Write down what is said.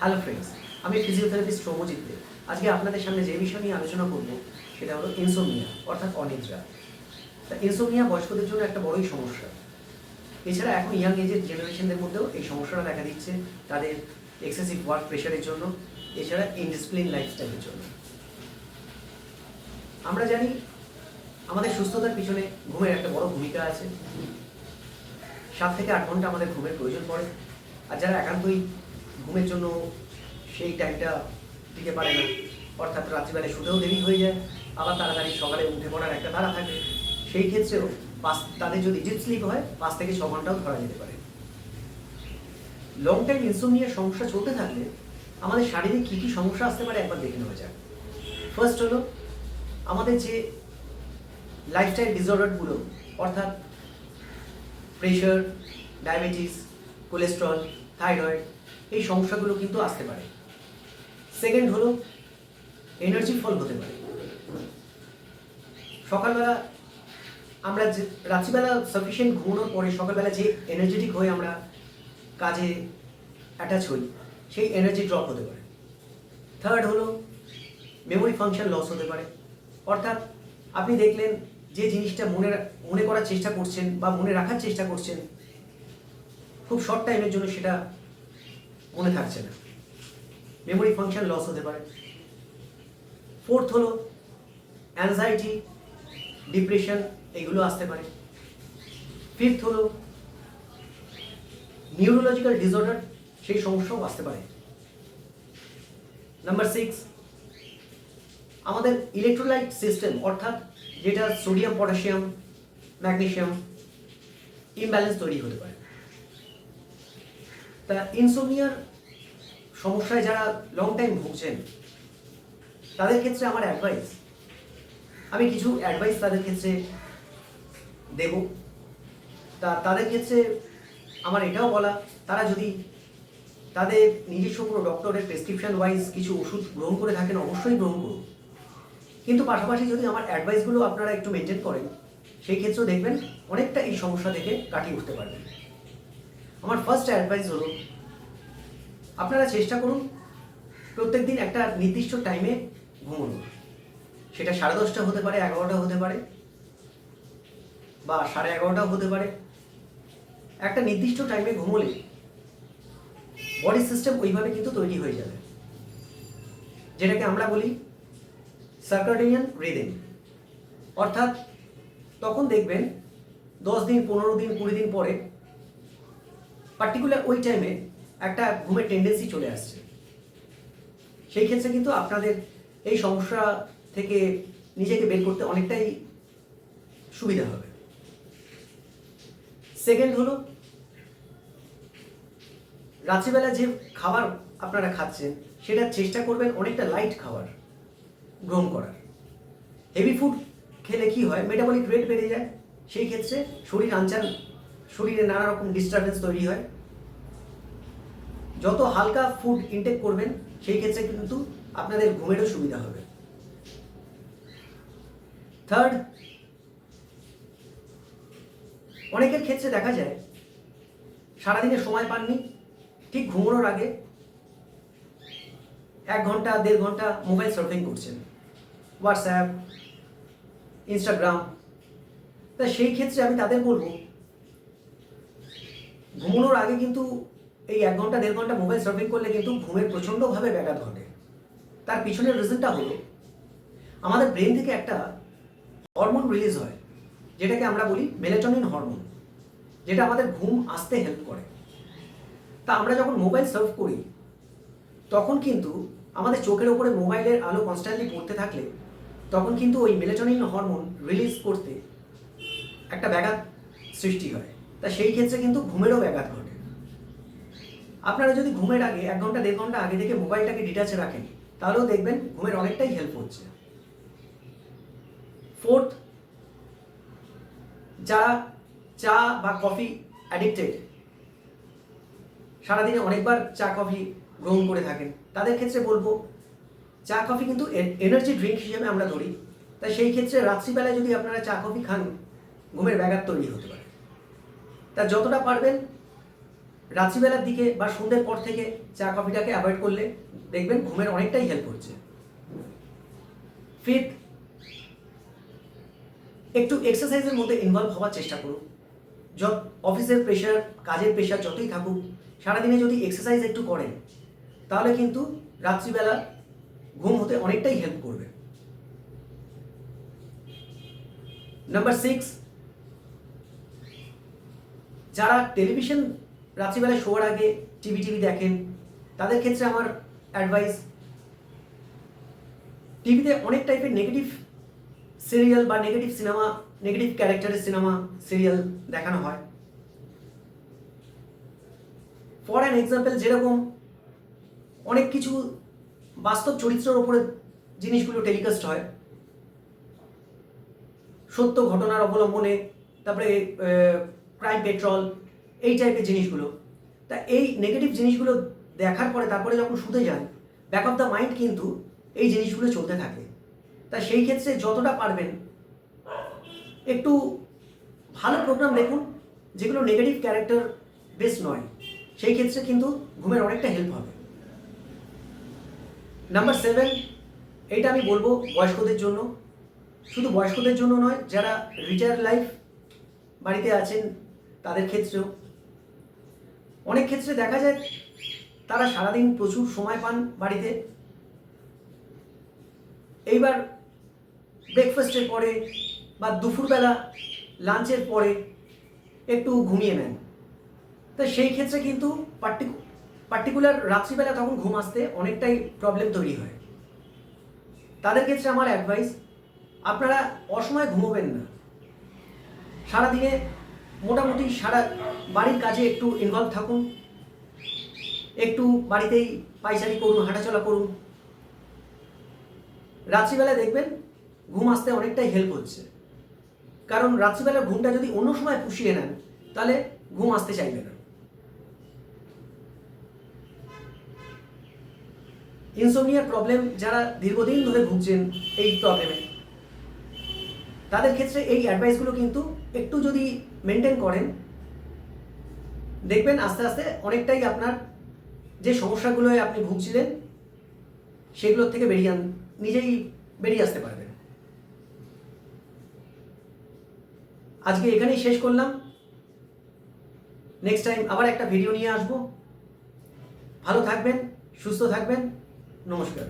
Hello friends, আমি physiotherapist Soumyajit দে। আজকে আপনাদের সামনে যে বিষয় নিয়ে আলোচনা করব সেটা হলো ইনসোমনিয়া অর্থাৎ অনিদ্রা। তা ইনসোমনিয়া বয়স্কদের জন্য একটা বড়ই সমস্যা। এছাড়া এখন ইয়াং এজের জেনারেশনদের মধ্যেও এই সমস্যাটা দেখা দিচ্ছে তাদের এক্সেসিভ ওয়ার্ক প্রেশারের জন্য, এছাড়া ইনডিসিপ্লিন লাইফস্টাইলের জন্য। আমরা জানি আমাদের সুস্থতার পিছনে ঘুমের একটা বড় ভূমিকা আছে। 7 থেকে 8 ঘন্টা আমাদের ঘুমের প্রয়োজন পড়ে। আর যারা একান্তই ঘুমের জন্য সেই টাইমটা দিতে পারে না, অর্থাৎ রাত্রিবেলায় শুতেও দেরি হয়ে যায়, আবার তাড়াতাড়ি সকালে উঠে পড়ার একটা তাড়া থাকে, সেই ক্ষেত্রেও তাদের যদি ডিপ স্লিপ হয় 5 থেকে 6 ঘন্টাও ধরা যেতে পারে। লং টাইম ইনসোমনিয়ার সমস্যা চলতে থাকলে আমাদের শারীরিক কী কী সমস্যা আসতে পারে একবার দেখে নেওয়া যাক। ফার্স্ট হলো আমাদের যে লাইফস্টাইল ডিসঅর্ডারগুলো, অর্থাৎ প্রেশার, ডায়াবেটিস, কোলেস্ট্রল, থাইরয়েড, এই সমস্যাগুলো কিন্তু আসতে পারে। সেকেন্ড হলো এনার্জি ফল হতে পারে। সকালবেলা আমরা যে রাত্রিবেলা সাফিসিয়েন্ট ঘুমানোর পরে সকালবেলা যে এনার্জেটিক হয়ে আমরা কাজে অ্যাটাচ হই, সেই এনার্জি ড্রপ হতে পারে। থার্ড হলো মেমোরি ফাংশন লস হতে পারে। অর্থাৎ আপনি দেখলেন যে জিনিসটা মনে করার চেষ্টা করছেন বা মনে রাখার চেষ্টা করছেন, খুব শর্ট টাইমের জন্য সেটা মনে থাকছে না, মেমোরি ফাংশন লস হতে পারে। ফোর্থ হলো অ্যাংজাইটি, ডিপ্রেশন, এগুলো আসতে পারে। ফিফথ হলো নিউরোলজিক্যাল ডিসঅর্ডার, সেই সমস্যাও আসতে পারে। নাম্বার 6, আমাদের ইলেকট্রোলাইট সিস্টেম, অর্থাৎ যেটা সোডিয়াম, পটাশিয়াম, ম্যাগনেসিয়াম ইমব্যালেন্স তৈরি হতে পারে। তা ইনসোমনিয়ার সমস্যায় যারা লং টাইম ভুগছেন তাদের ক্ষেত্রে আমার অ্যাডভাইস, আমি কিছু অ্যাডভাইস তাদের ক্ষেত্রে দেব। তাদের ক্ষেত্রে আমার এটাও বলা, তারা যদি তাদের নিজস্ব কোনো ডক্টরের প্রেসক্রিপশন ওয়াইজ কিছু ওষুধ গ্রহণ করে থাকেন অবশ্যই গ্রহণ করুন, কিন্তু পাশাপাশি যদি আমার অ্যাডভাইসগুলো আপনারা একটু মেনটেন করেন, সেই ক্ষেত্রেও দেখবেন অনেকটা এই সমস্যা থেকে কাটিয়ে উঠতে পারবেন। আমার ফার্স্ট অ্যাডভাইস হলো আপনারা চেষ্টা করুন প্রত্যেক দিন একটা নির্দিষ্ট টাইমে ঘুমানোর। সেটা 10:30 হতে পারে, 11টা হতে পারে, বা 11:30 হতে পারে। একটা নির্দিষ্ট টাইমে ঘুমোলে বডি সিস্টেম ওইভাবে কিন্তু তৈরি হয়ে যাবে, যেটাকে আমরা বলি সার্কাডিয়ান রিদম। অর্থাৎ তখন দেখবেন 10 দিন, 15 দিন, 20 দিন পরে পার্টিকুলার ওই টাইমে একটা ঘুমের টেন্ডেন্সি চলে আসছে। সেই ক্ষেত্রে কিন্তু আপনাদের এই সমস্যা থেকে নিজেকে বের করতে অনেকটাই সুবিধা হবে। সেকেন্ড হলো রাত্রিবেলা যে খাবার আপনারা খাচ্ছেন সেটা চেষ্টা করবেন অনেকটা লাইট খাবার গ্রহণ করার। হেভি ফুড খেলে কি হয়, মেটাবলিক রেট বেড়ে যায়, সেই ক্ষেত্রে শরীরে নানা রকম ডিস্টারবেন্স তৈরি হয়। যত হালকা ফুড ইনটেক করবেন সেই ক্ষেত্রে কিন্তু আপনাদের ঘুমেরও সুবিধা হবে। থার্ড, অনেকের ক্ষেত্রে দেখা যায় সারাদিনে সময় পাননি, ঠিক ঘুমানোর আগে 1 ঘন্টা 1.5 ঘন্টা মোবাইল সার্ফিং করছেন, হোয়াটসঅ্যাপ, ইনস্টাগ্রাম। তা সেই ক্ষেত্রে আমি তাদের বলবো ঘুমানোর আগে কিন্তু এই 1 ঘন্টা 1.5 ঘন্টা মোবাইল সার্ফিং করলে কিন্তু ঘুমের প্রচণ্ডভাবে ব্যাঘাত ঘটে। তার পিছনের রিজনটা হলো আমাদের ব্রেন থেকে একটা হরমোন রিলিজ হয়, যেটাকে আমরা বলি মেলাটোনিন হরমোন, যেটা আমাদের ঘুম আসতে হেল্প করে। তা আমরা যখন মোবাইল সার্ফ করি তখন কিন্তু আমাদের চোখের ওপরে মোবাইলের আলো কনস্ট্যান্টলি পড়তে থাকলে তখন কিন্তু ওই মেলাটোনিন হরমোন রিলিজ করতে একটা ব্যাঘাত সৃষ্টি হয়। তা সেই ক্ষেত্রে কিন্তু ঘুমেরও ব্যাঘাত ঘটে। আপনারা যদি ঘুমের আগে 1 ঘন্টা 1.5 ঘন্টা আগে থেকে মোবাইলটাকে ডিটাচে রাখেন তাহলেও দেখবেন ঘুমের অনেকটাই হেল্প হচ্ছে। ফোর্থ, যারা চা বা কফি অ্যাডিক্টেড, সারাদিনে অনেকবার চা কফি গ্রহণ করে থাকেন, তাদের ক্ষেত্রে বলবো চা কফি কিন্তু এনার্জি ড্রিঙ্ক হিসেবে আমরা ধরি। তাই সেই ক্ষেত্রে রাত্রিবেলায় যদি আপনারা চা কফি খান ঘুমের ব্যাঘাত তৈরি হতে পারে। তা যতটা পারবেন রাত্রিবেলার দিকে বা সন্ধ্যের পর থেকে চা কফিটাকে অ্যাভয়েড করলে দেখবেন ঘুমের অনেকটাই হেল্প করছে। ফিফথ, একটু এক্সারসাইজের মধ্যে ইনভলভ হওয়ার চেষ্টা করুন। অফিসের প্রেশার, কাজের প্রেশার যতই থাকুক, সারাদিনে যদি এক্সারসাইজ একটু করেন তাহলে কিন্তু রাত্রিবেলা ঘুম হতে অনেকটাই হেল্প করবে। নাম্বার 6, যারা টেলিভিশন রাত্রিবেলায় শোয়ার আগে টিভি দেখেন, তাদের ক্ষেত্রে আমার অ্যাডভাইস, টিভিতে অনেক টাইপের নেগেটিভ সিরিয়াল বা নেগেটিভ সিনেমা, নেগেটিভ ক্যারেক্টারের সিনেমা সিরিয়াল দেখানো হয়। ফর অ্যান এক্সাম্পল, যেরকম অনেক কিছু বাস্তব চরিত্রের ওপরে জিনিসগুলো টেলিকাস্ট হয়, সত্য ঘটনার অবলম্বনে, তারপরে ক্রাইম পেট্রোল, এই টাইপের জিনিসগুলো। তা এই নেগেটিভ জিনিসগুলো দেখার পরে তারপরে যখন শুতে যান, ব্যাক অফ দ্য মাইন্ড কিন্তু এই জিনিসগুলো চলতে থাকে। তা সেই ক্ষেত্রে যতটা পারবেন একটু ভালো প্রোগ্রাম দেখুন, যেগুলো নেগেটিভ ক্যারেক্টার বেস নয়, সেই ক্ষেত্রে কিন্তু ঘুমের অনেকটা হেল্প হবে। নাম্বার 7, এইটা আমি বলবো বয়স্কদের জন্য, শুধু বয়স্কদের জন্য নয়, যারা রিটায়ার লাইফ বাড়িতে আছেন তাদের ক্ষেত্রেও। অনেক ক্ষেত্রে দেখা যায় তারা সারাদিন প্রচুর সময় পান বাড়িতে, এইবার ব্রেকফাস্টের পরে বা দুপুরবেলা লাঞ্চের পরে একটু ঘুমিয়ে নেন। তো সেই ক্ষেত্রে কিন্তু পার্টিকুলার রাত্রিবেলা তখন ঘুম আসতে অনেকটাই প্রবলেম তৈরি হয়। তাদের ক্ষেত্রে আমার অ্যাডভাইস, আপনারা অসময়ে ঘুমোবেন না। সারাদিনে মোটামুটি সারা বাড়ির কাজে একটু ইনভলভ থাকুন, একটু বাড়িতেই পায়চারি করুন, হাঁটাচলা করুন। রাত্রিবেলা দেখবেন ঘুম আসতে অনেকটাই হেল্প হচ্ছে, কারণ রাত্রিবেলার ঘুমটা যদি অন্য সময় পুষিয়ে নেন তাহলে ঘুম আসতে চাইবে না। ইনসোমনিয়ার প্রবলেম যারা দীর্ঘদিন ধরে ভুগছেন এই প্রবলেমে, তাদের ক্ষেত্রে এই অ্যাডভাইসগুলো কিন্তু একটু যদি মেনটেন করেন, দেখবেন আস্তে আস্তে অনেকটাই আপনার যে সমস্যাগুলোয় আপনি ভুগছিলেন সেগুলোর থেকে নিজেই বেরিয়ে আসতে পারবেন। আজকে এখানেই শেষ করলাম। নেক্সট টাইম আবার একটা ভিডিও নিয়ে আসবো। ভালো থাকবেন, সুস্থ থাকবেন। নমস্কার।